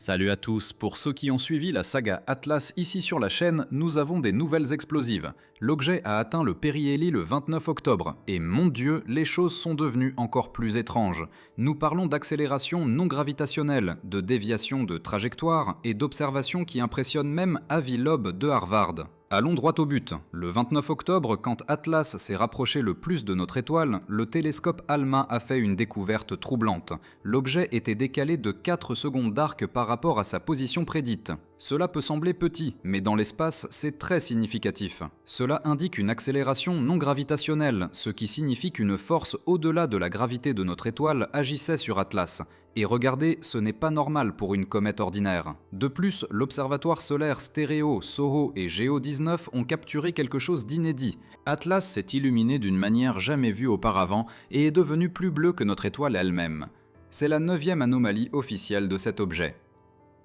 Salut à tous, pour ceux qui ont suivi la saga Atlas ici sur la chaîne, nous avons des nouvelles explosives. L'objet a atteint le périhélie le 29 octobre, et mon Dieu, les choses sont devenues encore plus étranges. Nous parlons d'accélération non gravitationnelle, de déviation de trajectoire et d'observations qui impressionnent même Avi Loeb de Harvard. Allons droit au but. Le 29 octobre, quand Atlas s'est rapproché le plus de notre étoile, le télescope ALMA a fait une découverte troublante. L'objet était décalé de 4 secondes d'arc par rapport à sa position prédite. Cela peut sembler petit, mais dans l'espace, c'est très significatif. Cela indique une accélération non gravitationnelle, ce qui signifie qu'une force au-delà de la gravité de notre étoile agissait sur Atlas. Et regardez, ce n'est pas normal pour une comète ordinaire. De plus, l'observatoire solaire stéréo, SOHO et GEO 19 ont capturé quelque chose d'inédit. Atlas s'est illuminé d'une manière jamais vue auparavant et est devenu plus bleu que notre étoile elle-même. C'est la 9e anomalie officielle de cet objet.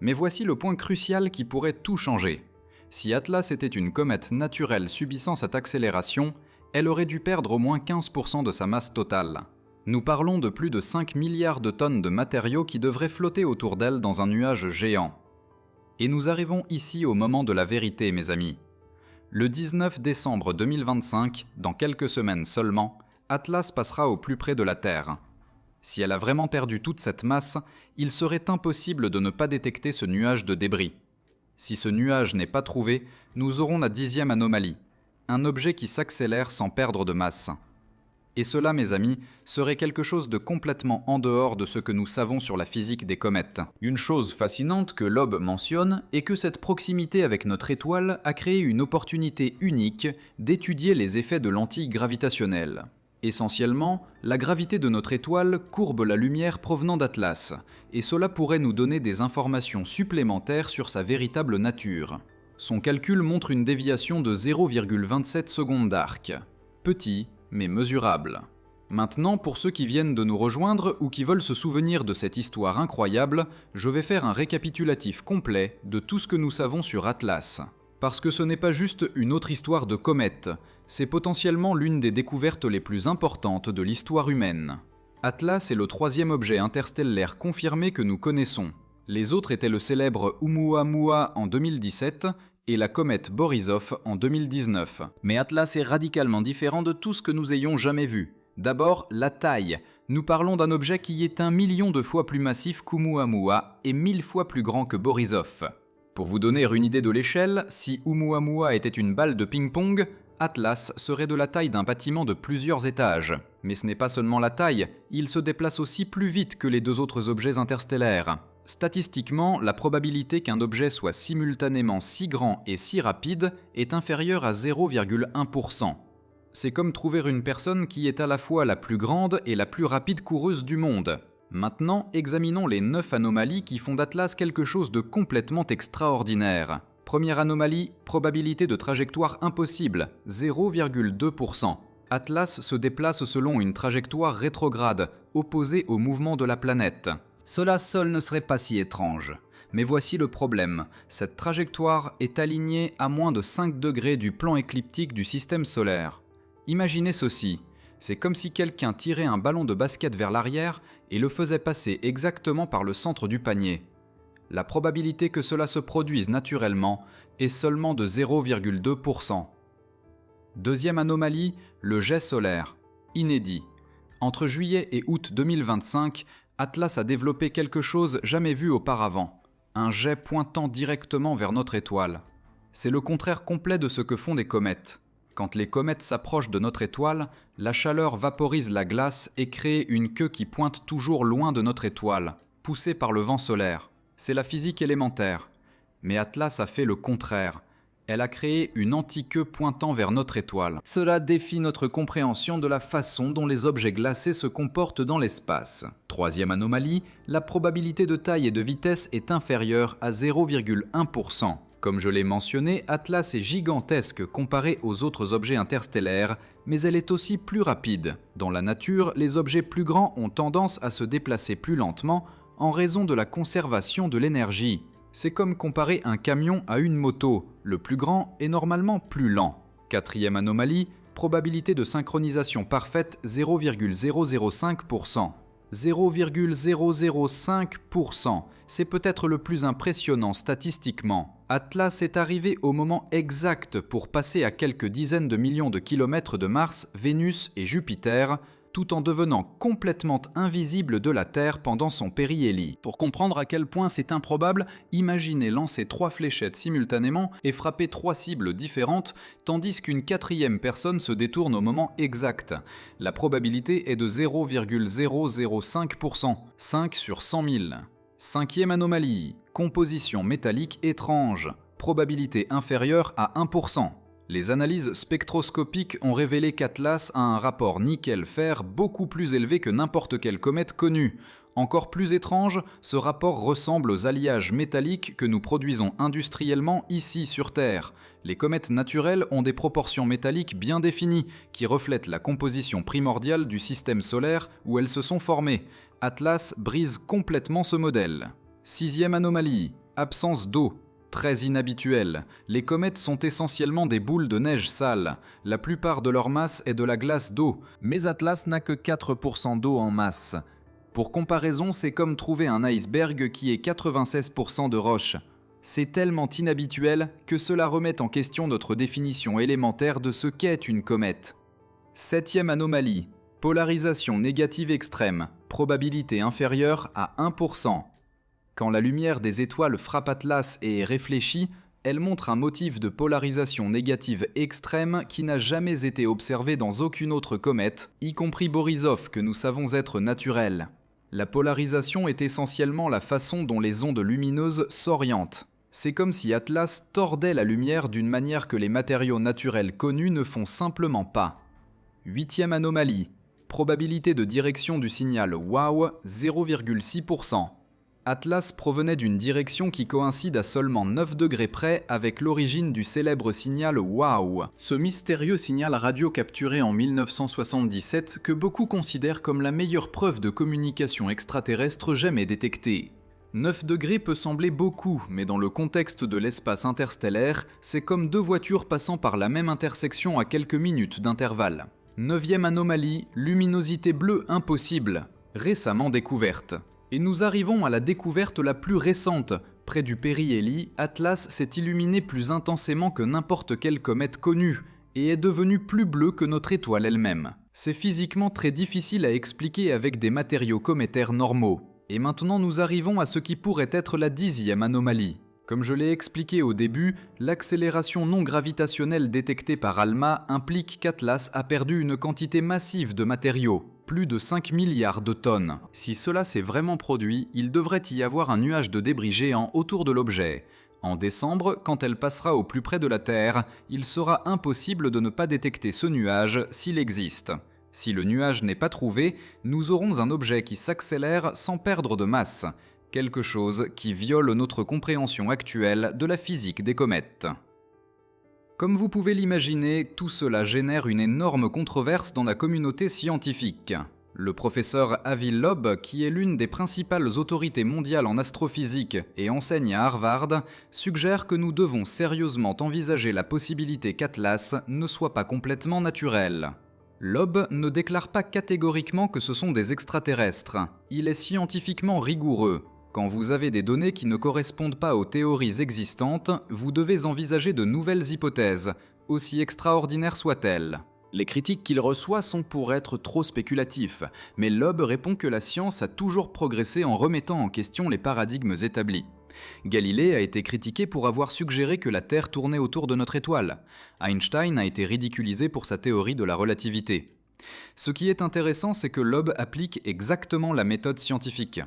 Mais voici le point crucial qui pourrait tout changer. Si Atlas était une comète naturelle subissant cette accélération, elle aurait dû perdre au moins 15% de sa masse totale. Nous parlons de plus de 5 milliards de tonnes de matériaux qui devraient flotter autour d'elle dans un nuage géant. Et nous arrivons ici au moment de la vérité, mes amis. Le 19 décembre 2025, dans quelques semaines seulement, Atlas passera au plus près de la Terre. Si elle a vraiment perdu toute cette masse, il serait impossible de ne pas détecter ce nuage de débris. Si ce nuage n'est pas trouvé, nous aurons la 10e anomalie, un objet qui s'accélère sans perdre de masse. Et cela, mes amis, serait quelque chose de complètement en dehors de ce que nous savons sur la physique des comètes. Une chose fascinante que Loeb mentionne est que cette proximité avec notre étoile a créé une opportunité unique d'étudier les effets de lentilles gravitationnelles. Essentiellement, la gravité de notre étoile courbe la lumière provenant d'Atlas, et cela pourrait nous donner des informations supplémentaires sur sa véritable nature. Son calcul montre une déviation de 0,27 secondes d'arc. Petit, mais mesurable. Maintenant, pour ceux qui viennent de nous rejoindre ou qui veulent se souvenir de cette histoire incroyable, je vais faire un récapitulatif complet de tout ce que nous savons sur Atlas. Parce que ce n'est pas juste une autre histoire de comète, c'est potentiellement l'une des découvertes les plus importantes de l'histoire humaine. Atlas est le 3e objet interstellaire confirmé que nous connaissons. Les autres étaient le célèbre Oumuamua en 2017 et la comète Borisov en 2019. Mais Atlas est radicalement différent de tout ce que nous ayons jamais vu. D'abord, la taille. Nous parlons d'un objet qui est 1 million de fois plus massif qu'Oumuamua et 1000 fois plus grand que Borisov. Pour vous donner une idée de l'échelle, si Oumuamua était une balle de ping-pong, Atlas serait de la taille d'un bâtiment de plusieurs étages. Mais ce n'est pas seulement la taille, il se déplace aussi plus vite que les deux autres objets interstellaires. Statistiquement, la probabilité qu'un objet soit simultanément si grand et si rapide est inférieure à 0,1%. C'est comme trouver une personne qui est à la fois la plus grande et la plus rapide coureuse du monde. Maintenant, examinons les 9 anomalies qui font d'Atlas quelque chose de complètement extraordinaire. Première anomalie, probabilité de trajectoire impossible, 0,2%. Atlas se déplace selon une trajectoire rétrograde, opposée au mouvement de la planète. Cela seul ne serait pas si étrange. Mais voici le problème, cette trajectoire est alignée à moins de 5 degrés du plan écliptique du système solaire. Imaginez ceci, c'est comme si quelqu'un tirait un ballon de basket vers l'arrière et le faisait passer exactement par le centre du panier. La probabilité que cela se produise naturellement est seulement de 0,2%. Deuxième anomalie, le jet solaire. Inédit. Entre juillet et août 2025, Atlas a développé quelque chose jamais vu auparavant. Un jet pointant directement vers notre étoile. C'est le contraire complet de ce que font des comètes. Quand les comètes s'approchent de notre étoile, la chaleur vaporise la glace et crée une queue qui pointe toujours loin de notre étoile, poussée par le vent solaire. C'est la physique élémentaire. Mais Atlas a fait le contraire. Elle a créé une anti-queue pointant vers notre étoile. Cela défie notre compréhension de la façon dont les objets glacés se comportent dans l'espace. Troisième anomalie, la probabilité de taille et de vitesse est inférieure à 0,1%. Comme je l'ai mentionné, Atlas est gigantesque comparé aux autres objets interstellaires, mais elle est aussi plus rapide. Dans la nature, les objets plus grands ont tendance à se déplacer plus lentement en raison de la conservation de l'énergie. C'est comme comparer un camion à une moto, le plus grand est normalement plus lent. Quatrième anomalie, probabilité de synchronisation parfaite 0,005%. 0,005%, c'est peut-être le plus impressionnant statistiquement. Atlas est arrivé au moment exact pour passer à quelques dizaines de millions de kilomètres de Mars, Vénus et Jupiter, tout en devenant complètement invisible de la Terre pendant son périhélie. Pour comprendre à quel point c'est improbable, imaginez lancer 3 fléchettes simultanément et frapper 3 cibles différentes, tandis qu'une 4e personne se détourne au moment exact. La probabilité est de 0,005%, 5 sur 100 000. 5e anomalie, composition métallique étrange, probabilité inférieure à 1%. Les analyses spectroscopiques ont révélé qu'Atlas a un rapport nickel-fer beaucoup plus élevé que n'importe quelle comète connue. Encore plus étrange, ce rapport ressemble aux alliages métalliques que nous produisons industriellement ici sur Terre. Les comètes naturelles ont des proportions métalliques bien définies, qui reflètent la composition primordiale du système solaire où elles se sont formées. Atlas brise complètement ce modèle. 6e anomalie, absence d'eau. Très inhabituel, les comètes sont essentiellement des boules de neige sale. La plupart de leur masse est de la glace d'eau, mais Atlas n'a que 4% d'eau en masse. Pour comparaison, c'est comme trouver un iceberg qui est 96% de roche. C'est tellement inhabituel que cela remet en question notre définition élémentaire de ce qu'est une comète. 7e anomalie, polarisation négative extrême, probabilité inférieure à 1%. Quand la lumière des étoiles frappe Atlas et est réfléchie, elle montre un motif de polarisation négative extrême qui n'a jamais été observé dans aucune autre comète, y compris Borisov que nous savons être naturelle. La polarisation est essentiellement la façon dont les ondes lumineuses s'orientent. C'est comme si Atlas tordait la lumière d'une manière que les matériaux naturels connus ne font simplement pas. 8e anomalie, probabilité de direction du signal WOW 0,6%. Atlas provenait d'une direction qui coïncide à seulement 9 degrés près avec l'origine du célèbre signal WOW, ce mystérieux signal radio capturé en 1977 que beaucoup considèrent comme la meilleure preuve de communication extraterrestre jamais détectée. 9 degrés peut sembler beaucoup, mais dans le contexte de l'espace interstellaire, c'est comme 2 voitures passant par la même intersection à quelques minutes d'intervalle. 9e anomalie, luminosité bleue impossible, récemment découverte. Et nous arrivons à la découverte la plus récente. Près du périhélie, Atlas s'est illuminé plus intensément que n'importe quelle comète connue, et est devenu plus bleu que notre étoile elle-même. C'est physiquement très difficile à expliquer avec des matériaux cométaires normaux. Et maintenant nous arrivons à ce qui pourrait être la 10e anomalie. Comme je l'ai expliqué au début, l'accélération non gravitationnelle détectée par ALMA implique qu'Atlas a perdu une quantité massive de matériaux. Plus de 5 milliards de tonnes. Si cela s'est vraiment produit, il devrait y avoir un nuage de débris géant autour de l'objet. En décembre, quand elle passera au plus près de la Terre, il sera impossible de ne pas détecter ce nuage s'il existe. Si le nuage n'est pas trouvé, nous aurons un objet qui s'accélère sans perdre de masse, quelque chose qui viole notre compréhension actuelle de la physique des comètes. Comme vous pouvez l'imaginer, tout cela génère une énorme controverse dans la communauté scientifique. Le professeur Avi Loeb, qui est l'une des principales autorités mondiales en astrophysique et enseigne à Harvard, suggère que nous devons sérieusement envisager la possibilité qu'Atlas ne soit pas complètement naturel. Loeb ne déclare pas catégoriquement que ce sont des extraterrestres. Il est scientifiquement rigoureux. Quand vous avez des données qui ne correspondent pas aux théories existantes, vous devez envisager de nouvelles hypothèses, aussi extraordinaires soient-elles. Les critiques qu'il reçoit sont pour être trop spéculatifs, mais Loeb répond que la science a toujours progressé en remettant en question les paradigmes établis. Galilée a été critiqué pour avoir suggéré que la Terre tournait autour de notre étoile. Einstein a été ridiculisé pour sa théorie de la relativité. Ce qui est intéressant, c'est que Loeb applique exactement la méthode scientifique.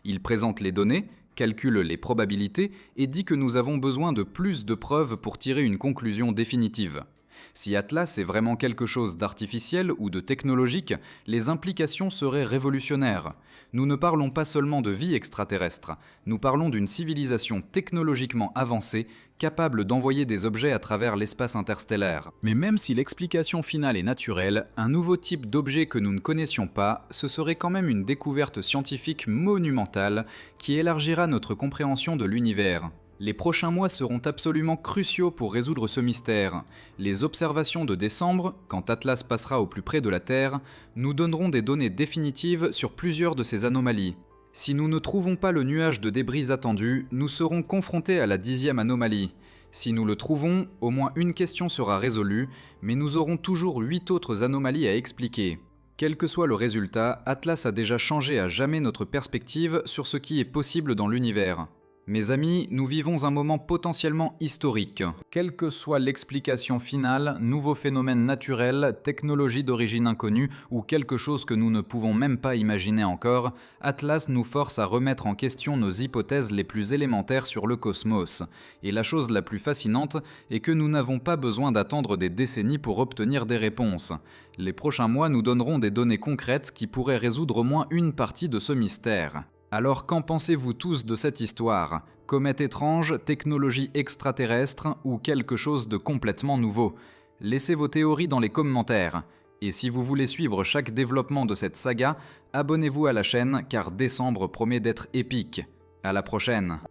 Il présente les données, calcule les probabilités et dit que nous avons besoin de plus de preuves pour tirer une conclusion définitive. Si Atlas est vraiment quelque chose d'artificiel ou de technologique, les implications seraient révolutionnaires. Nous ne parlons pas seulement de vie extraterrestre, nous parlons d'une civilisation technologiquement avancée, capable d'envoyer des objets à travers l'espace interstellaire. Mais même si l'explication finale est naturelle, un nouveau type d'objet que nous ne connaissions pas, ce serait quand même une découverte scientifique monumentale qui élargira notre compréhension de l'univers. Les prochains mois seront absolument cruciaux pour résoudre ce mystère. Les observations de décembre, quand Atlas passera au plus près de la Terre, nous donneront des données définitives sur plusieurs de ces anomalies. Si nous ne trouvons pas le nuage de débris attendu, nous serons confrontés à la 10e anomalie. Si nous le trouvons, au moins une question sera résolue, mais nous aurons toujours 8 autres anomalies à expliquer. Quel que soit le résultat, Atlas a déjà changé à jamais notre perspective sur ce qui est possible dans l'univers. Mes amis, nous vivons un moment potentiellement historique. Quelle que soit l'explication finale, nouveau phénomène naturel, technologie d'origine inconnue ou quelque chose que nous ne pouvons même pas imaginer encore, Atlas nous force à remettre en question nos hypothèses les plus élémentaires sur le cosmos. Et la chose la plus fascinante est que nous n'avons pas besoin d'attendre des décennies pour obtenir des réponses. Les prochains mois nous donneront des données concrètes qui pourraient résoudre au moins une partie de ce mystère. Alors qu'en pensez-vous tous de cette histoire? Comète étrange, technologie extraterrestre ou quelque chose de complètement nouveau? Laissez vos théories dans les commentaires. Et si vous voulez suivre chaque développement de cette saga, abonnez-vous à la chaîne car décembre promet d'être épique. À la prochaine!